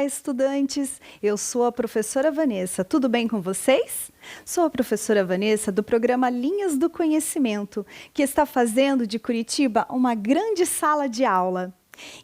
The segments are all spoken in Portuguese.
estudantes! Eu sou a professora Vanessa. Tudo bem com vocês? Sou a professora Vanessa do programa Linhas do Conhecimento, que está fazendo de Curitiba uma grande sala de aula.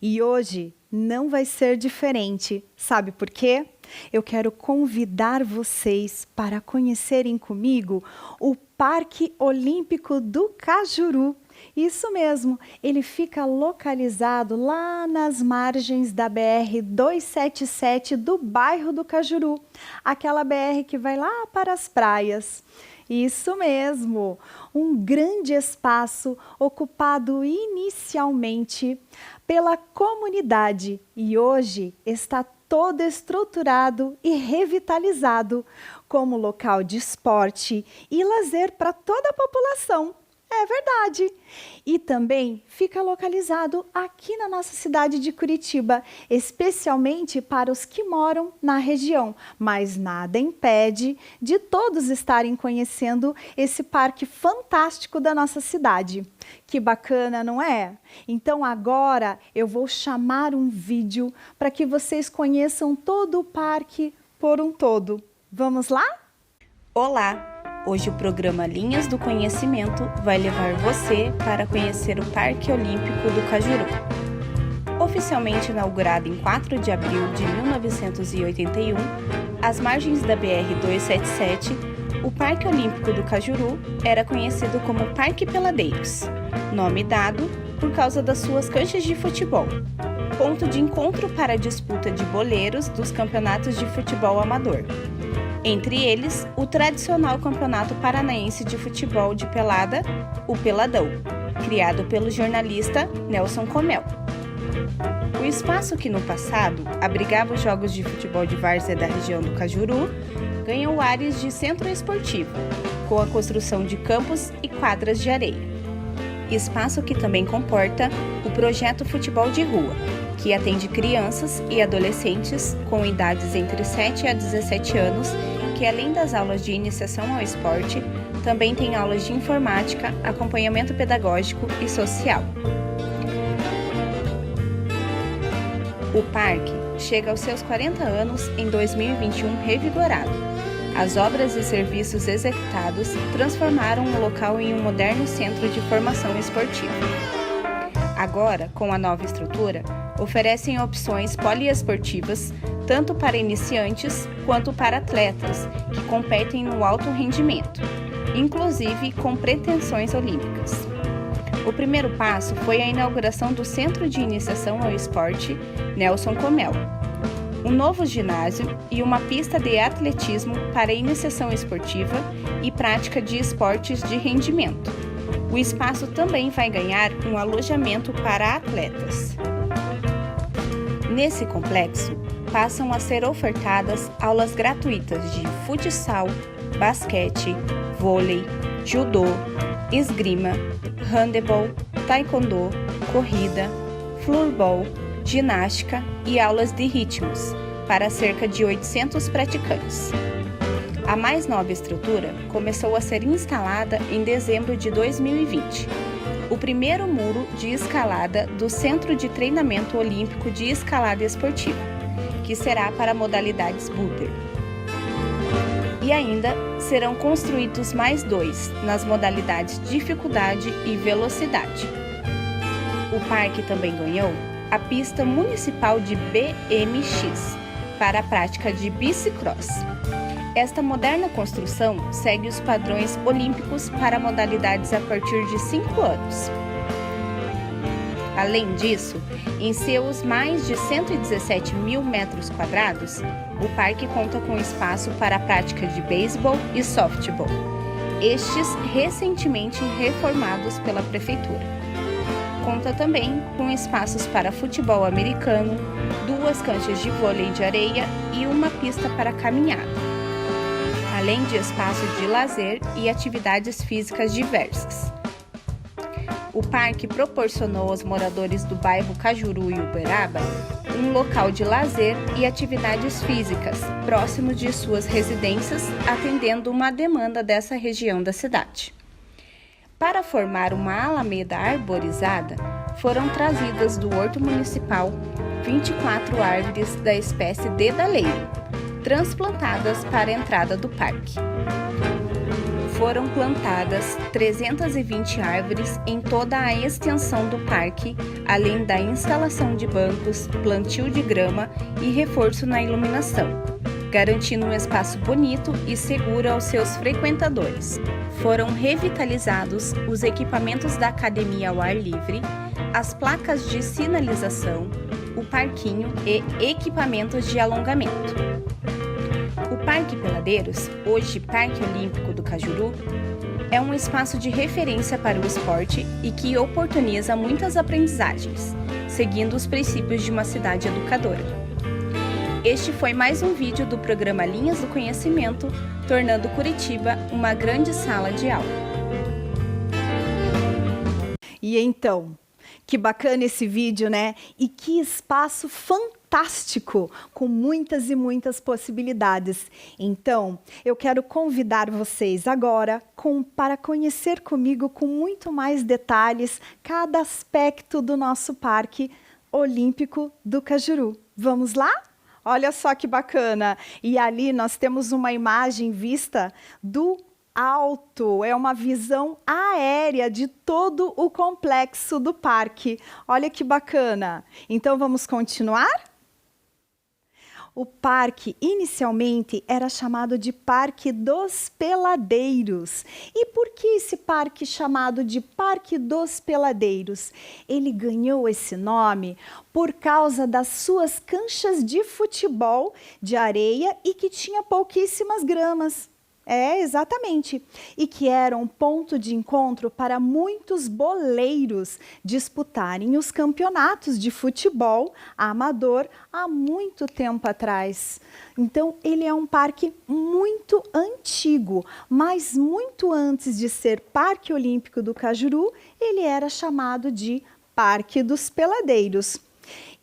E hoje não vai ser diferente. Sabe por quê? Eu quero convidar vocês para conhecerem comigo o Parque Olímpico do Cajuru. Isso mesmo, ele fica localizado lá nas margens da BR-277 do bairro do Cajuru, aquela BR que vai lá para as praias. Isso mesmo, um grande espaço ocupado inicialmente pela comunidade e hoje está todo estruturado e revitalizado como local de esporte e lazer para toda a população. É verdade. E também fica localizado aqui na nossa cidade de Curitiba, especialmente para os que moram na região. Mas nada impede de todos estarem conhecendo esse parque fantástico da nossa cidade. Que bacana, não é? Então agora eu vou chamar um vídeo para que vocês conheçam todo o parque por um todo. Vamos lá? Olá! Hoje o programa Linhas do Conhecimento vai levar você para conhecer o Parque Olímpico do Cajuru. Oficialmente inaugurado em 4 de abril de 1981, às margens da BR-277, o Parque Olímpico do Cajuru era conhecido como Parque Peladeiros, nome dado por causa das suas canchas de futebol, ponto de encontro para a disputa de boleiros dos campeonatos de futebol amador. Entre eles, o tradicional Campeonato Paranaense de Futebol de Pelada, o Peladão, criado pelo jornalista Nelson Comel. O espaço que no passado abrigava os jogos de futebol de várzea da região do Cajuru, ganhou ares de centro esportivo, com a construção de campos e quadras de areia. Espaço que também comporta o projeto Futebol de Rua, que atende crianças e adolescentes com idades entre 7 a 17 anos, que além das aulas de iniciação ao esporte, também tem aulas de informática, acompanhamento pedagógico e social. O parque chega aos seus 40 anos em 2021 revigorado. As obras e serviços executados transformaram o local em um moderno centro de formação esportiva. Agora, com a nova estrutura, oferecem opções poliesportivas tanto para iniciantes quanto para atletas que competem no alto rendimento, inclusive com pretensões olímpicas. O primeiro passo foi a inauguração do Centro de Iniciação ao Esporte Nelson Comel, um novo ginásio e uma pista de atletismo para iniciação esportiva e prática de esportes de rendimento. O espaço também vai ganhar um alojamento para atletas. Nesse complexo, passam a ser ofertadas aulas gratuitas de futsal, basquete, vôlei, judô, esgrima, handebol, taekwondo, corrida, floorball, ginástica e aulas de ritmos, para cerca de 800 praticantes. A mais nova estrutura começou a ser instalada em dezembro de 2020. O primeiro muro de escalada do Centro de Treinamento Olímpico de Escalada Esportiva, que será para modalidades boulder. E ainda serão construídos mais 2 nas modalidades dificuldade e velocidade. O parque também ganhou a pista municipal de BMX para a prática de bicicross. Esta moderna construção segue os padrões olímpicos para modalidades a partir de 5 anos. Além disso, em seus mais de 117 mil metros quadrados, o parque conta com espaço para a prática de beisebol e softball, estes recentemente reformados pela prefeitura. Conta também com espaços para futebol americano, 2 canchas de vôlei de areia e uma pista para caminhada, além de espaço de lazer e atividades físicas diversas. O parque proporcionou aos moradores do bairro Cajuru e Uberaba um local de lazer e atividades físicas próximo de suas residências, atendendo uma demanda dessa região da cidade. Para formar uma alameda arborizada, foram trazidas do Horto Municipal 24 árvores da espécie dedaleiro, transplantadas para a entrada do parque. Foram plantadas 320 árvores em toda a extensão do parque, além da instalação de bancos, plantio de grama e reforço na iluminação, garantindo um espaço bonito e seguro aos seus frequentadores. Foram revitalizados os equipamentos da academia ao ar livre, as placas de sinalização, o parquinho e equipamentos de alongamento. O Parque Peladeiros, hoje Parque Olímpico do Cajuru, é um espaço de referência para o esporte e que oportuniza muitas aprendizagens, seguindo os princípios de uma cidade educadora. Este foi mais um vídeo do programa Linhas do Conhecimento, tornando Curitiba uma grande sala de aula. E então, que bacana esse vídeo, né? E que espaço fantástico, com muitas e muitas possibilidades. Então, eu quero convidar vocês agora para conhecer comigo com muito mais detalhes cada aspecto do nosso Parque Olímpico do Cajuru. Vamos lá? Olha só que bacana! E ali nós temos uma imagem vista do alto, é uma visão aérea de todo o complexo do parque. Olha que bacana! Então vamos continuar? O parque inicialmente era chamado de Parque dos Peladeiros. E por que esse parque chamado de Parque dos Peladeiros? Ele ganhou esse nome por causa das suas canchas de futebol de areia e que tinha pouquíssimas gramas. É, exatamente. E que era um ponto de encontro para muitos boleiros disputarem os campeonatos de futebol amador há muito tempo atrás. Então, ele é um parque muito antigo, mas muito antes de ser Parque Olímpico do Cajuru, ele era chamado de Parque dos Peladeiros.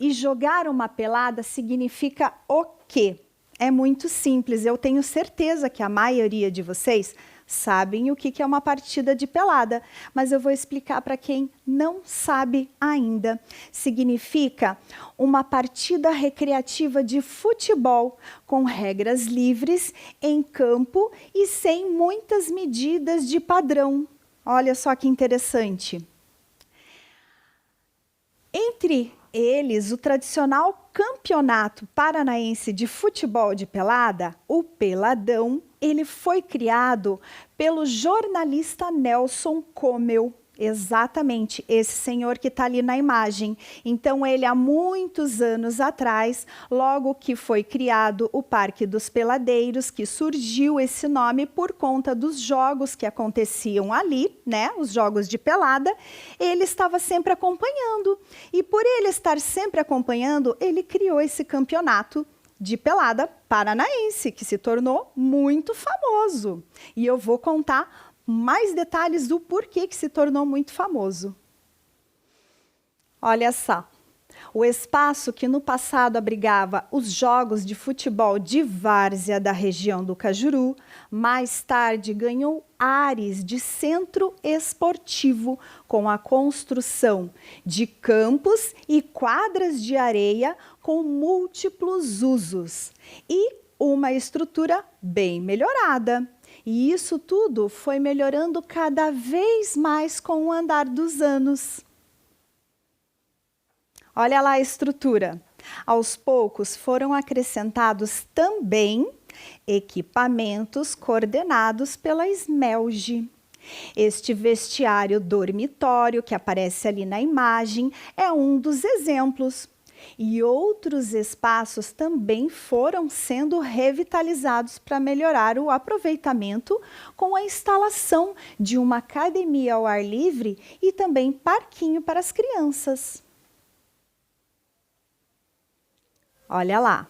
E jogar uma pelada significa o quê? É muito simples, eu tenho certeza que a maioria de vocês sabem o que é uma partida de pelada, mas eu vou explicar para quem não sabe ainda. Significa uma partida recreativa de futebol com regras livres, em campo e sem muitas medidas de padrão. Olha só que interessante. Entre eles, o tradicional Campeonato Paranaense de Futebol de Pelada, o Peladão, ele foi criado pelo jornalista Nelson Comel. Exatamente, esse senhor que está ali na imagem. Então, ele há muitos anos atrás, logo que foi criado o Parque dos Peladeiros, que surgiu esse nome por conta dos jogos que aconteciam ali, né? Os jogos de pelada, ele estava sempre acompanhando. E por ele estar sempre acompanhando, ele criou esse campeonato de pelada paranaense, que se tornou muito famoso. E eu vou contar mais detalhes do porquê que se tornou muito famoso. Olha só, o espaço que no passado abrigava os jogos de futebol de várzea da região do Cajuru, mais tarde ganhou ares de centro esportivo, com a construção de campos e quadras de areia com múltiplos usos e uma estrutura bem melhorada. E isso tudo foi melhorando cada vez mais com o andar dos anos. Olha lá a estrutura. Aos poucos foram acrescentados também equipamentos coordenados pela SMELG. Este vestiário dormitório que aparece ali na imagem é um dos exemplos. E outros espaços também foram sendo revitalizados para melhorar o aproveitamento com a instalação de uma academia ao ar livre e também parquinho para as crianças. Olha lá,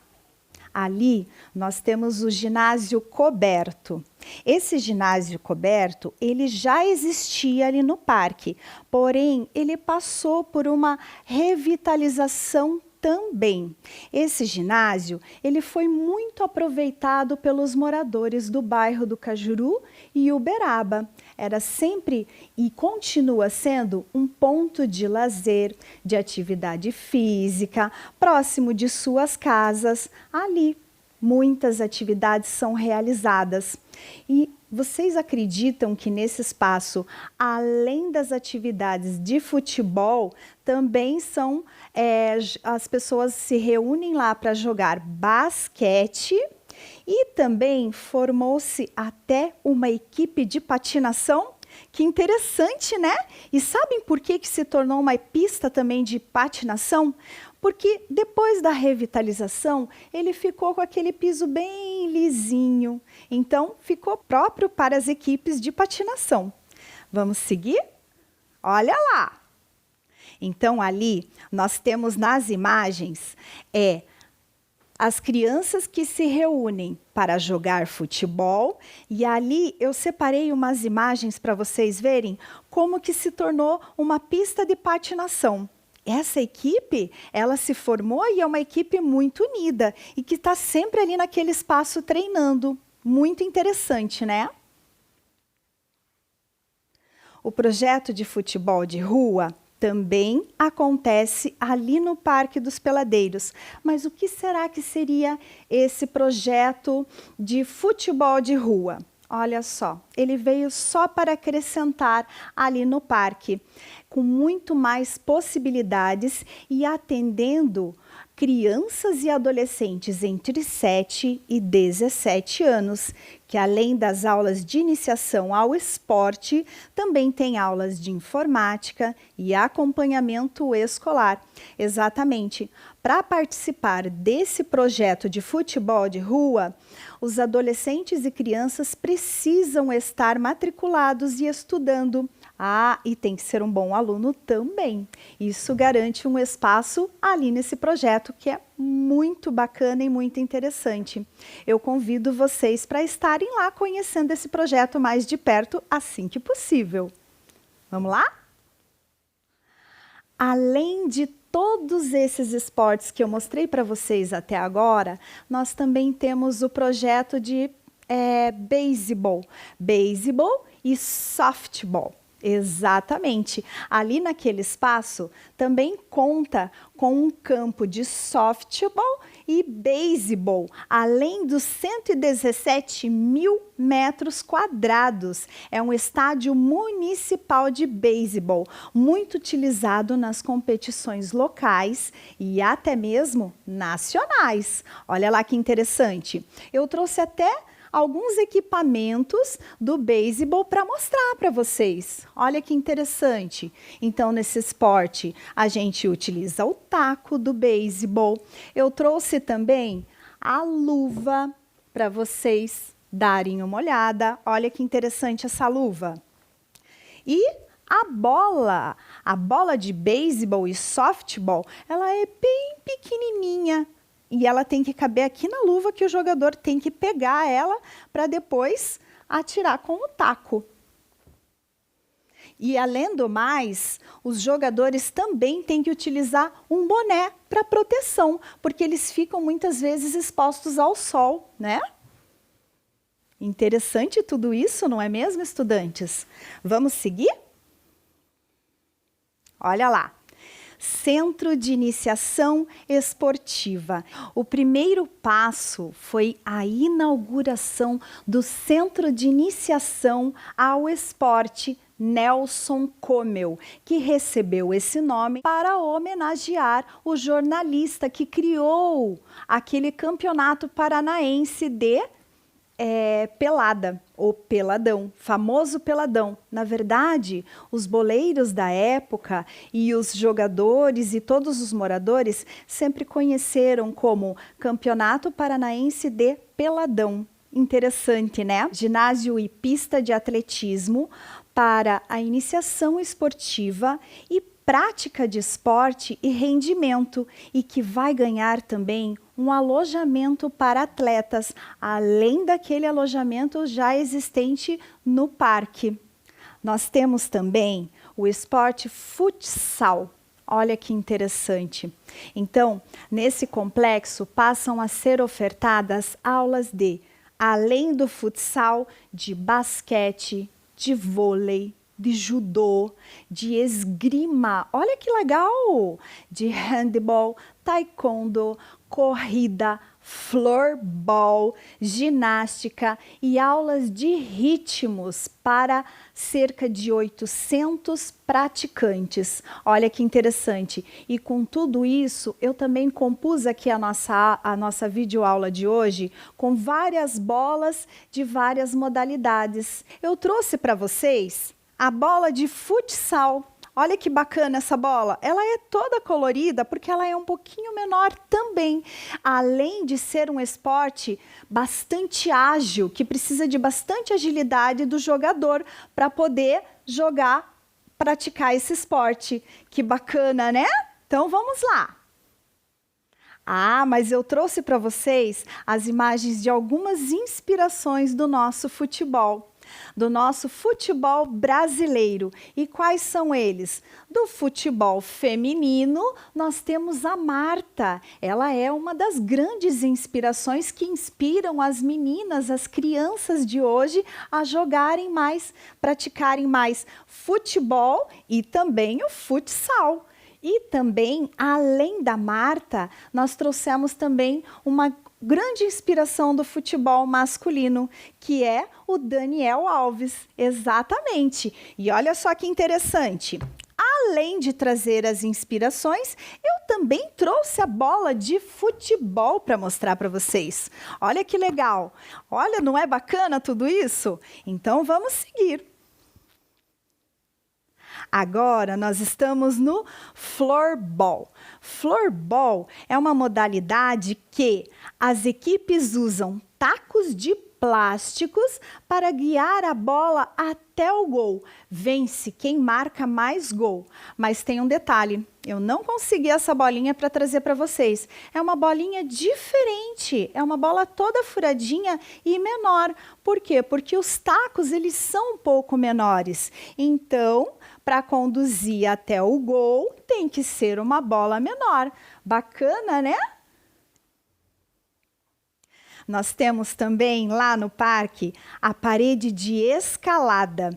ali nós temos o ginásio coberto. Esse ginásio coberto, ele já existia ali no parque, porém ele passou por uma revitalização também. Esse ginásio, ele foi muito aproveitado pelos moradores do bairro do Cajuru e Uberaba. Era sempre e continua sendo um ponto de lazer, de atividade física, próximo de suas casas. Ali, muitas atividades são realizadas. E vocês acreditam que nesse espaço, além das atividades de futebol, também as pessoas se reúnem lá para jogar basquete e também formou-se até uma equipe de patinação? Que interessante, né? E sabem por que se tornou uma pista também de patinação? Porque depois da revitalização, ele ficou com aquele piso bem lisinho. Então, ficou próprio para as equipes de patinação. Vamos seguir? Olha lá! Então, ali, nós temos nas imagens, as crianças que se reúnem para jogar futebol. E ali eu separei umas imagens para vocês verem como que se tornou uma pista de patinação. Essa equipe, ela se formou e é uma equipe muito unida e que está sempre ali naquele espaço treinando. Muito interessante, né? O projeto de futebol de rua também acontece ali no Parque dos Peladeiros. Mas o que será que seria esse projeto de futebol de rua? Olha só, ele veio só para acrescentar ali no parque, com muito mais possibilidades e atendendo crianças e adolescentes entre 7 e 17 anos, que além das aulas de iniciação ao esporte, também tem aulas de informática e acompanhamento escolar. Exatamente, para participar desse projeto de futebol de rua, os adolescentes e crianças precisam estar matriculados e estudando. E tem que ser um bom aluno também. Isso garante um espaço ali nesse projeto que é muito bacana e muito interessante. Eu convido vocês para estarem lá conhecendo esse projeto mais de perto assim que possível. Vamos lá? Além de todos esses esportes que eu mostrei para vocês até agora, nós também temos o projeto de beisebol e softball. Exatamente. Ali naquele espaço também conta com um campo de softball e beisebol, além dos 117 mil metros quadrados. É um estádio municipal de beisebol, muito utilizado nas competições locais e até mesmo nacionais. Olha lá que interessante. Eu trouxe até alguns equipamentos do beisebol para mostrar para vocês. Olha que interessante. Então, nesse esporte, a gente utiliza o taco do beisebol. Eu trouxe também a luva para vocês darem uma olhada. Olha que interessante essa luva. E a bola de beisebol e softball, ela é bem pequenininha. E ela tem que caber aqui na luva, que o jogador tem que pegar ela para depois atirar com o taco. E além do mais, os jogadores também têm que utilizar um boné para proteção, porque eles ficam muitas vezes expostos ao sol, né? Interessante tudo isso, não é mesmo, estudantes? Vamos seguir? Olha lá. Centro de Iniciação Esportiva. O primeiro passo foi a inauguração do Centro de Iniciação ao Esporte Nelson Comel, que recebeu esse nome para homenagear o jornalista que criou aquele campeonato paranaense de pelada, ou peladão, famoso peladão. Na verdade, os boleiros da época e os jogadores e todos os moradores sempre conheceram como Campeonato Paranaense de Peladão. Interessante, né? Ginásio e pista de atletismo para a iniciação esportiva e prática de esporte e rendimento, e que vai ganhar também um alojamento para atletas, além daquele alojamento já existente no parque. Nós temos também o esporte futsal. Olha que interessante. Então, nesse complexo passam a ser ofertadas aulas de, além do futsal, de basquete, de vôlei, de judô, de esgrima, olha que legal! De handball, taekwondo, corrida, floorball, ginástica e aulas de ritmos para cerca de 800 praticantes. Olha que interessante. E com tudo isso, eu também compus aqui a nossa videoaula de hoje com várias bolas de várias modalidades. Eu trouxe para vocês a bola de futsal. Olha que bacana essa bola. Ela é toda colorida porque ela é um pouquinho menor também. Além de ser um esporte bastante ágil, que precisa de bastante agilidade do jogador para poder jogar, praticar esse esporte. Que bacana, né? Então vamos lá. Ah, mas eu trouxe para vocês as imagens de algumas inspirações do nosso futebol brasileiro. E quais são eles? Do futebol feminino, nós temos a Marta. Ela é uma das grandes inspirações que inspiram as meninas, as crianças de hoje a jogarem mais, praticarem mais futebol e também o futsal. E também, além da Marta, nós trouxemos também uma grande inspiração do futebol masculino, que é o Daniel Alves. Exatamente. E olha só que interessante. Além de trazer as inspirações, eu também trouxe a bola de futebol para mostrar para vocês. Olha que legal. Olha, não é bacana tudo isso? Então vamos seguir. Agora nós estamos no floorball. Floorball é uma modalidade que as equipes usam tacos de plásticos para guiar a bola até o gol. Vence quem marca mais gol. Mas tem um detalhe, eu não consegui essa bolinha para trazer para vocês. É uma bolinha diferente, é uma bola toda furadinha e menor. Por quê? Porque os tacos eles são um pouco menores. Então, para conduzir até o gol, tem que ser uma bola menor. Bacana, né? Nós temos também lá no parque a parede de escalada.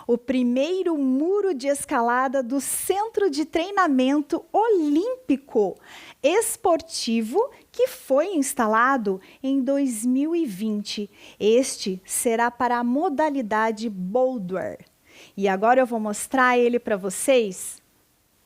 O primeiro muro de escalada do Centro de Treinamento Olímpico Esportivo que foi instalado em 2020. Este será para a modalidade boulder. E agora eu vou mostrar ele para vocês,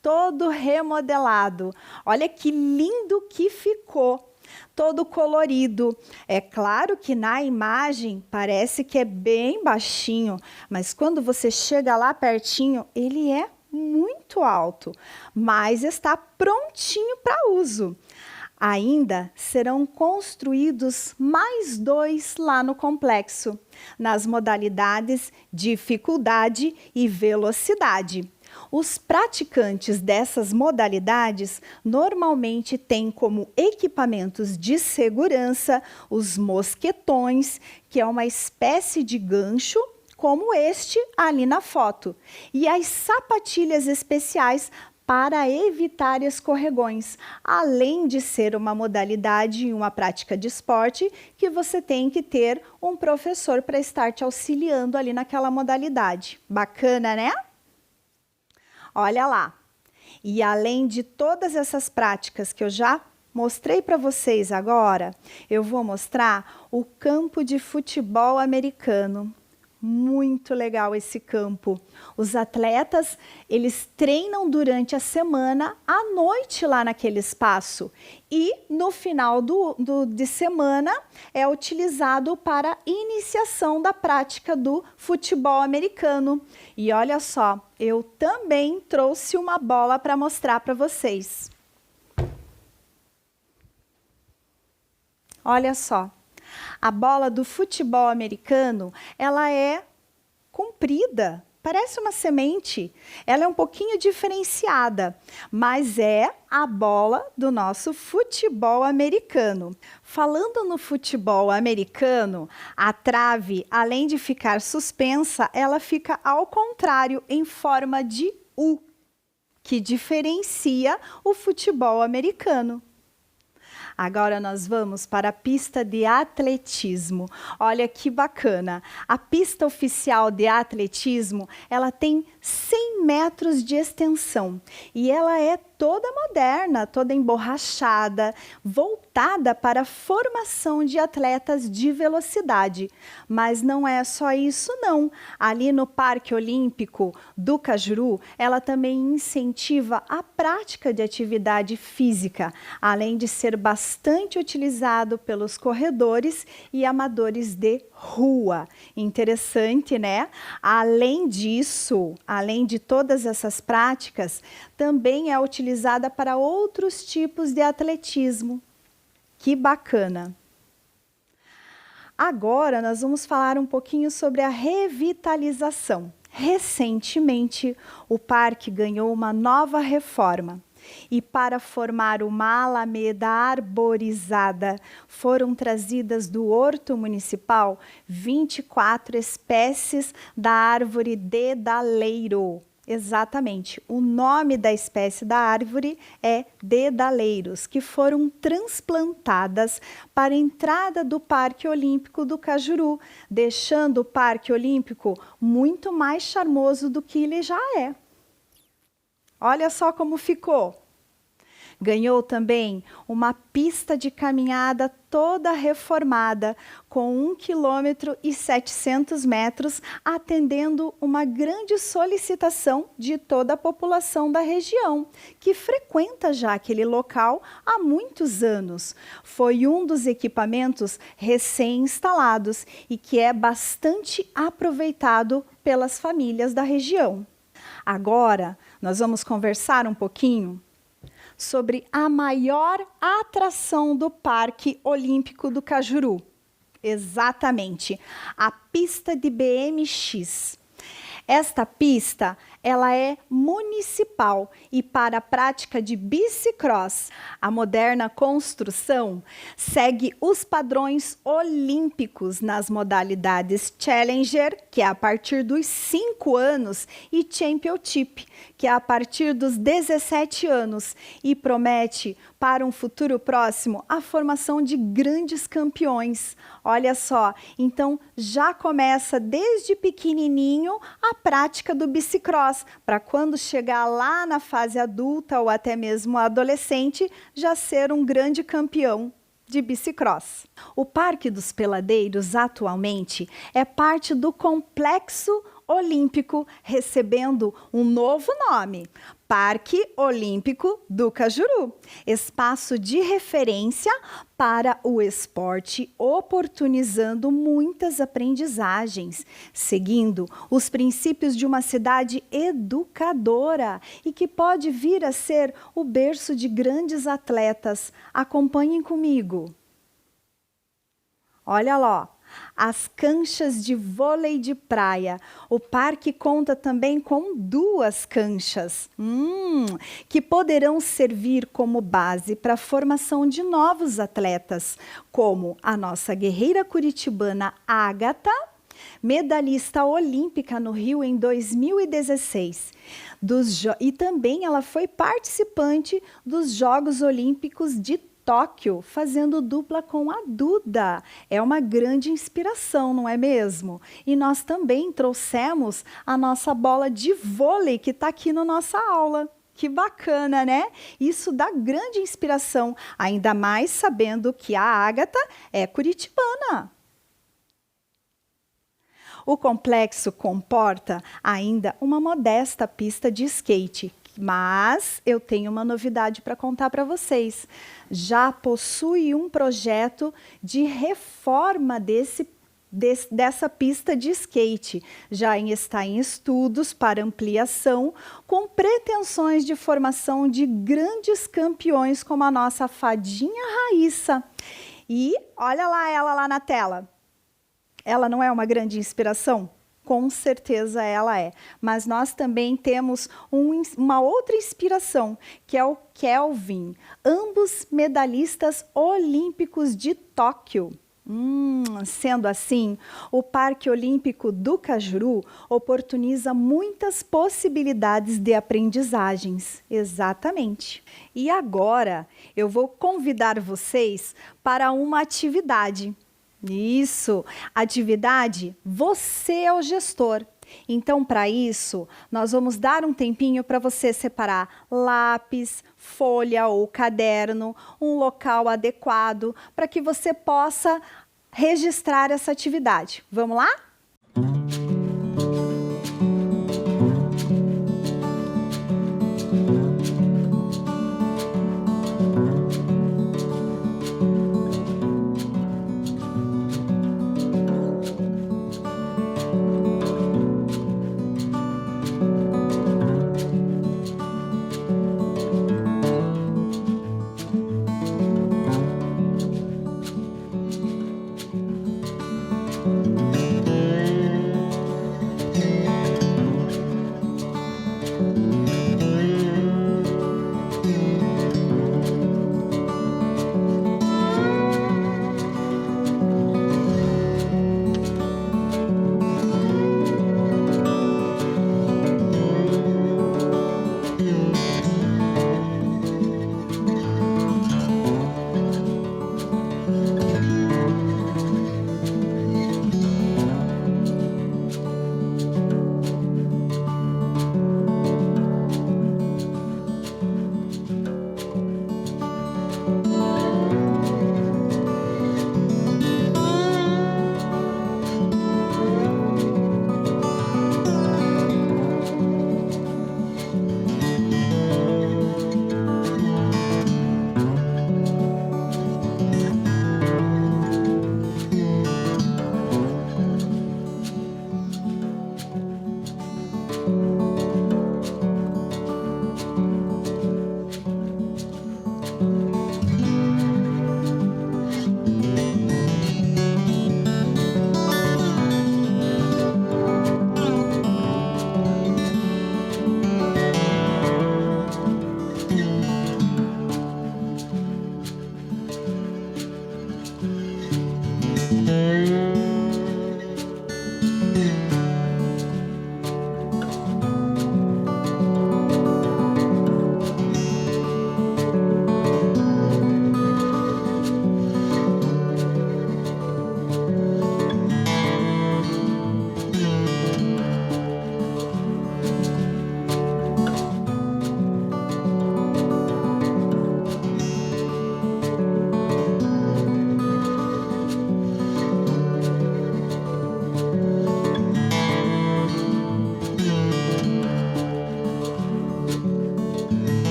todo remodelado. Olha que lindo que ficou. Todo colorido. É claro que na imagem parece que é bem baixinho, mas quando você chega lá pertinho, ele é muito alto, mas está prontinho para uso. Ainda serão construídos mais 2 lá no complexo, nas modalidades dificuldade e velocidade. Os praticantes dessas modalidades normalmente têm como equipamentos de segurança os mosquetões, que é uma espécie de gancho, como este ali na foto, e as sapatilhas especiais para evitar escorregões, além de ser uma modalidade e uma prática de esporte que você tem que ter um professor para estar te auxiliando ali naquela modalidade. Bacana, né? Olha lá. E além de todas essas práticas que eu já mostrei para vocês agora, eu vou mostrar o campo de futebol americano. Muito legal esse campo. Os atletas, eles treinam durante a semana, à noite lá naquele espaço. E no final de semana é utilizado para iniciação da prática do futebol americano. E olha só, eu também trouxe uma bola para mostrar para vocês. Olha só. A bola do futebol americano, ela é comprida, parece uma semente. Ela é um pouquinho diferenciada, mas é a bola do nosso futebol americano. Falando no futebol americano, a trave, além de ficar suspensa, ela fica ao contrário, em forma de U. que diferencia o futebol americano. Agora nós vamos para a pista de atletismo. Olha que bacana. A pista oficial de atletismo, ela tem 100 metros de extensão e ela é toda moderna, toda emborrachada, voltada para a formação de atletas de velocidade. Mas não é só isso não. Ali no Parque Olímpico do Cajuru, ela também incentiva a prática de atividade física, além de ser bastante utilizado pelos corredores e amadores de rua. Interessante, né? Além disso, além de todas essas práticas, também é utilizada para outros tipos de atletismo. Que bacana! Agora nós vamos falar um pouquinho sobre a revitalização. Recentemente, o parque ganhou uma nova reforma. E para formar uma alameda arborizada, foram trazidas do Horto Municipal 24 espécies da árvore dedaleiro. Exatamente, o nome da espécie da árvore é dedaleiros, que foram transplantadas para a entrada do Parque Olímpico do Cajuru, deixando o Parque Olímpico muito mais charmoso do que ele já é. Olha só como ficou. Ganhou também uma pista de caminhada toda reformada, com 1,7 km, atendendo uma grande solicitação de toda a população da região, que frequenta já aquele local há muitos anos. Foi um dos equipamentos recém-instalados e que é bastante aproveitado pelas famílias da região. Agora, nós vamos conversar um pouquinho sobre a maior atração do Parque Olímpico do Cajuru. Exatamente, a pista de BMX. Esta pista, ela é municipal e para a prática de bicicross, a moderna construção segue os padrões olímpicos nas modalidades Challenger, que é a partir dos 5 anos, e Championship, que é a partir dos 17 anos, e promete para um futuro próximo a formação de grandes campeões. Olha só, então já começa desde pequenininho a prática do bicicross, para quando chegar lá na fase adulta ou até mesmo adolescente, já ser um grande campeão de bicicross. O Parque dos Peladeiros atualmente é parte do Complexo Olímpico, recebendo um novo nome, Parque Olímpico do Cajuru, espaço de referência para o esporte, oportunizando muitas aprendizagens, seguindo os princípios de uma cidade educadora e que pode vir a ser o berço de grandes atletas. Acompanhem comigo. Olha lá. As canchas de vôlei de praia. O parque conta também com 2 canchas, que poderão servir como base para a formação de novos atletas, como a nossa guerreira curitibana Ágata, medalhista olímpica no Rio em 2016. E também ela foi participante dos Jogos Olímpicos de Tóquio, fazendo dupla com a Duda. É uma grande inspiração, não é mesmo? E nós também trouxemos a nossa bola de vôlei que está aqui na nossa aula. Que bacana, né? Isso dá grande inspiração, ainda mais sabendo que a Ágata é curitibana. O complexo comporta ainda uma modesta pista de skate, mas eu tenho uma novidade para contar para vocês. Já possui um projeto de reforma dessa pista de skate. Já está em estudos para ampliação, com pretensões de formação de grandes campeões como a nossa fadinha Raíssa. E olha lá ela lá na tela. Ela não é uma grande inspiração? Com certeza ela é, mas nós também temos uma outra inspiração, que é o Kelvin, ambos medalhistas olímpicos de Tóquio. Sendo assim, o Parque Olímpico do Cajuru oportuniza muitas possibilidades de aprendizagens. Exatamente. E agora eu vou convidar vocês para uma atividade. Isso, atividade, você é o gestor. Então, para isso, nós vamos dar um tempinho para você separar lápis, folha ou caderno, um local adequado para que você possa registrar essa atividade. Vamos lá?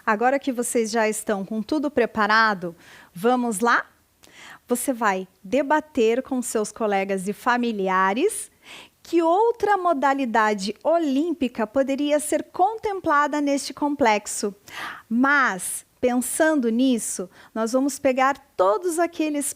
Agora que vocês já estão com tudo preparado, vamos lá? Você vai debater com seus colegas e familiares que outra modalidade olímpica poderia ser contemplada neste complexo. Mas, pensando nisso, nós vamos pegar todos aqueles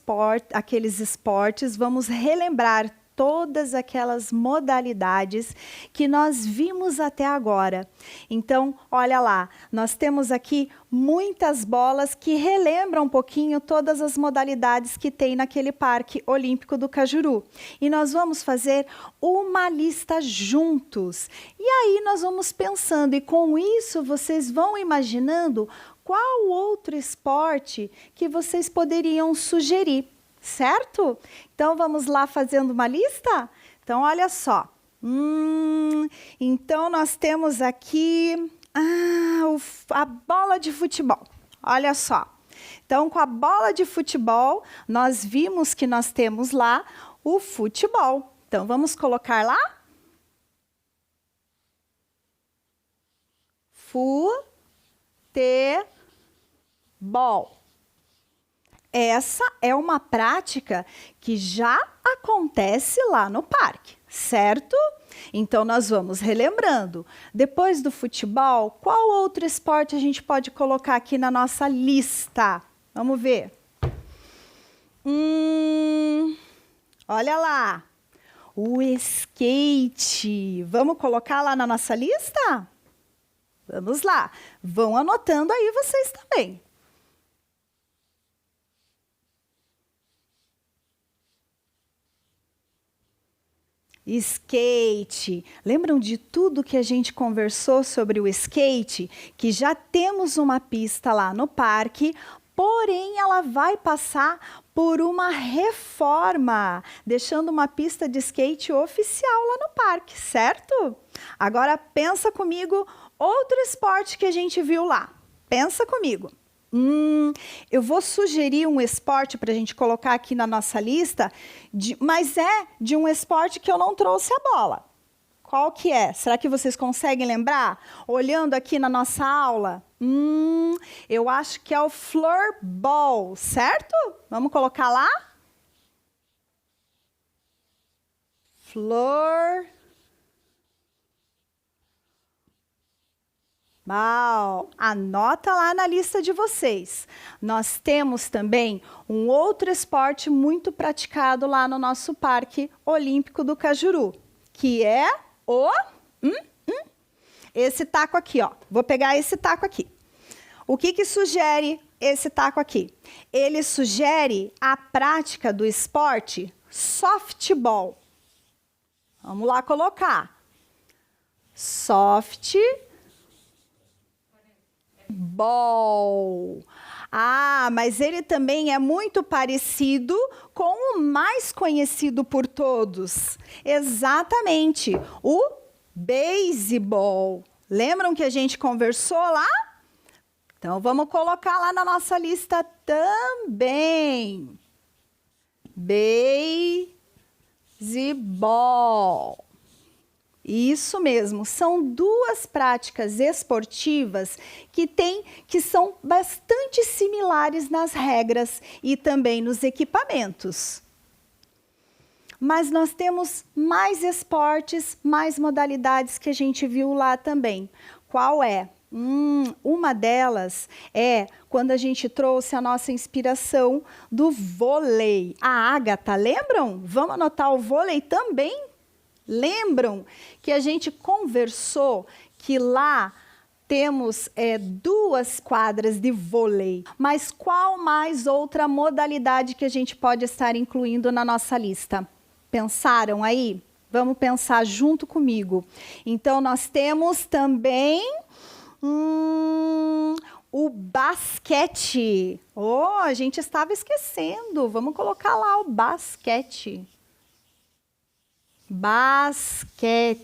esportes, vamos relembrar todas aquelas modalidades que nós vimos até agora. Então, olha lá, nós temos aqui muitas bolas que relembram um pouquinho todas as modalidades que tem naquele Parque Olímpico do Cajuru. E nós vamos fazer uma lista juntos. E aí nós vamos pensando, e com isso vocês vão imaginando qual outro esporte que vocês poderiam sugerir. Certo? Então, vamos lá fazendo uma lista? Então, olha só. Então, nós temos aqui a bola de futebol. Olha só. Então, com a bola de futebol, nós vimos que nós temos lá o futebol. Então, vamos colocar lá? Futebol. Essa é uma prática que já acontece lá no parque, certo? Então, nós vamos relembrando. Depois do futebol, qual outro esporte a gente pode colocar aqui na nossa lista? Vamos ver. Olha lá. O skate. Vamos colocar lá na nossa lista? Vamos lá. Vão anotando aí vocês também. Skate. Lembram de tudo que a gente conversou sobre o skate? Que já temos uma pista lá no parque, porém ela vai passar por uma reforma, deixando uma pista de skate oficial lá no parque, certo? Agora pensa comigo outro esporte que a gente viu lá. Pensa comigo. Eu vou sugerir um esporte para a gente colocar aqui na nossa lista, mas é de um esporte que eu não trouxe a bola. Qual que é? Será que vocês conseguem lembrar? Olhando aqui na nossa aula? Eu acho que é o floorball, certo? Vamos colocar lá? Floorball. Anota lá na lista de vocês. Nós temos também um outro esporte muito praticado lá no nosso Parque Olímpico do Cajuru, que é o... esse taco aqui, ó. Vou pegar esse taco aqui. O que sugere esse taco aqui? Ele sugere a prática do esporte softball. Vamos lá colocar. Softball. Mas ele também é muito parecido com o mais conhecido por todos. Exatamente, o beisebol. Lembram que a gente conversou lá? Então, vamos colocar lá na nossa lista também. Beisebol. Isso mesmo, são duas práticas esportivas que são bastante similares nas regras e também nos equipamentos. Mas nós temos mais esportes, mais modalidades que a gente viu lá também. Qual é? Uma delas é quando a gente trouxe a nossa inspiração do vôlei. A Ágata, lembram? Vamos anotar o vôlei também? Lembram que a gente conversou que lá temos 2 quadras de vôlei, mas qual mais outra modalidade que a gente pode estar incluindo na nossa lista? Pensaram aí? Vamos pensar junto comigo. Então, nós temos também o basquete. A gente estava esquecendo. Vamos colocar lá o basquete. Basquete.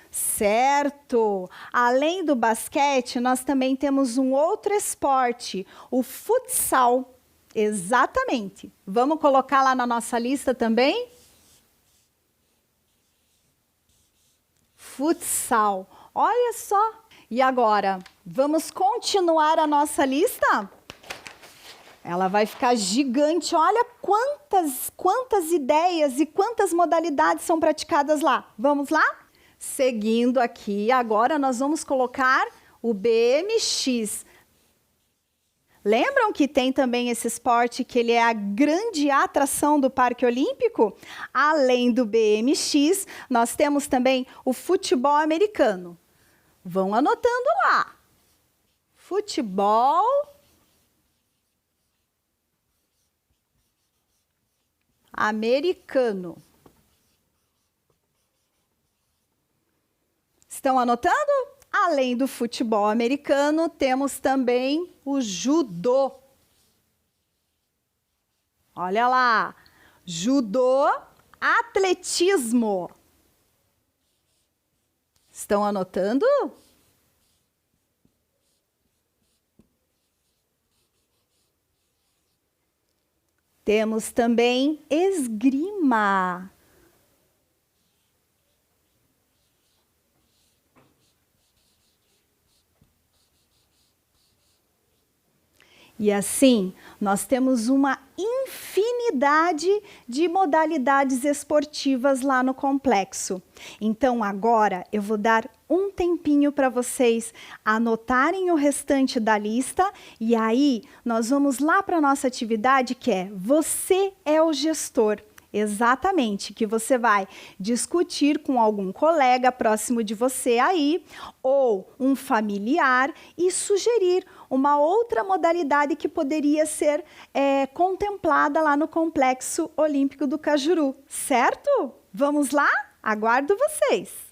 Certo. Além do basquete, nós também temos um outro esporte, o futsal. Exatamente. Vamos colocar lá na nossa lista também? Futsal. Olha só. E agora, vamos continuar a nossa lista? Ela vai ficar gigante. Olha quantas ideias e quantas modalidades são praticadas lá. Vamos lá? Seguindo aqui, agora nós vamos colocar o BMX. Lembram que tem também esse esporte que ele é a grande atração do Parque Olímpico? Além do BMX, nós temos também o futebol americano. Vão anotando lá. Futebol americano. Estão anotando? Além do futebol americano, temos também o judô. Olha lá, judô, atletismo. Estão anotando? Temos também esgrima. E assim, nós temos uma infinidade infinidade de modalidades esportivas lá no complexo. Então agora eu vou dar um tempinho para vocês anotarem o restante da lista e aí nós vamos lá para a nossa atividade que é Você é o Gestor. Exatamente, que você vai discutir com algum colega próximo de você aí, ou um familiar, e sugerir uma outra modalidade que poderia ser contemplada lá no Complexo Olímpico do Cajuru, certo? Vamos lá? Aguardo vocês!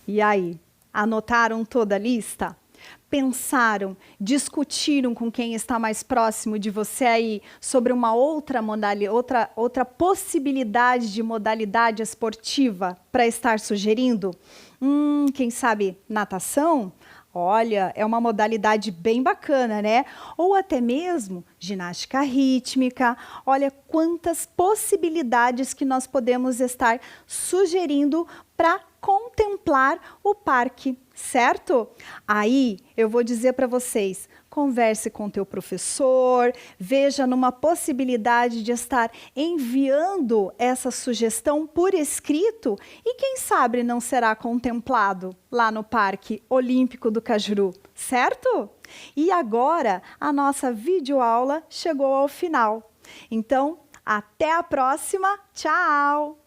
E aí, anotaram toda a lista? Pensaram, discutiram com quem está mais próximo de você aí sobre uma outra possibilidade de modalidade esportiva para estar sugerindo? Quem sabe natação? Olha, é uma modalidade bem bacana, né? Ou até mesmo ginástica rítmica. Olha quantas possibilidades que nós podemos estar sugerindo para contemplar o parque, certo? Aí eu vou dizer para vocês, converse com teu professor, veja numa possibilidade de estar enviando essa sugestão por escrito e quem sabe não será contemplado lá no Parque Olímpico do Cajuru, certo? E agora a nossa videoaula chegou ao final. Então, até a próxima. Tchau!